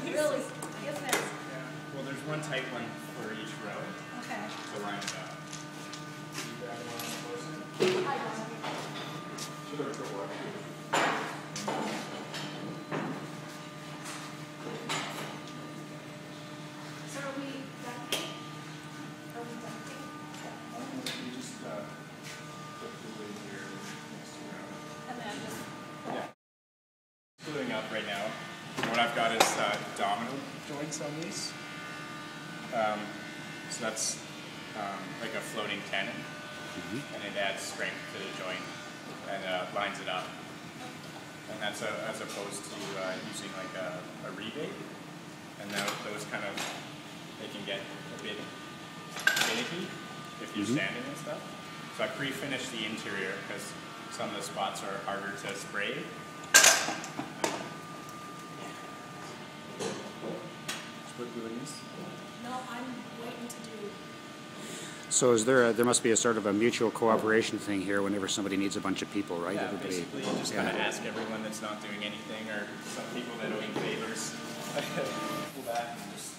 Really? Yes, ma'am. Well, there's one tight one for each row Okay. to line it up. So are we ducting? Are we ducting? You just put the lid here next to it. And then just... Yeah. Gluing up right now. What I've got is domino joints on these. So that's like a floating tenon, and it adds strength to the joint and lines it up. And that's as opposed to using like a rebate. And those kind of, they can get a bit finicky if you're standing and stuff. So I pre-finished the interior because some of the spots are harder to spray. Split gluing. No, I'm waiting to do... So is there must be a sort of a mutual cooperation thing here whenever somebody needs a bunch of people, right? Yeah, Everybody, basically you just kind of ask everyone that's not doing anything, or some people that owe you favors. Pull back and just,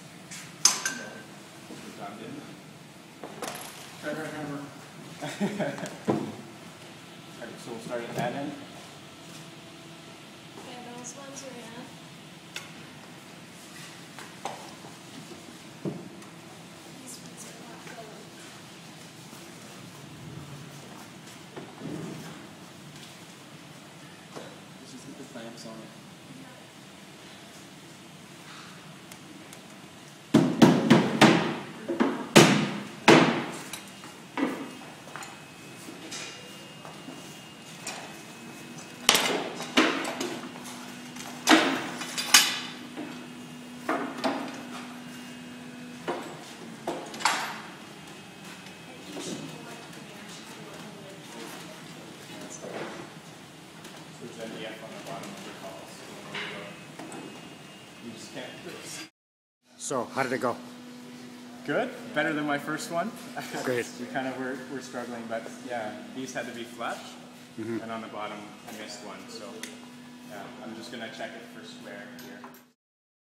you know, redundant. Trevor hammer. Alright, so we'll start at that end. Yeah, those ones are in. These ones are not going. This is the clamps on it. There's MDF on the bottom of your calls. You just can't do this. So how did it go? Good. Better than my first one. Great. We kind of were struggling, but yeah, these had to be flush, and on the bottom I missed one. So yeah, I'm just gonna check it for square here.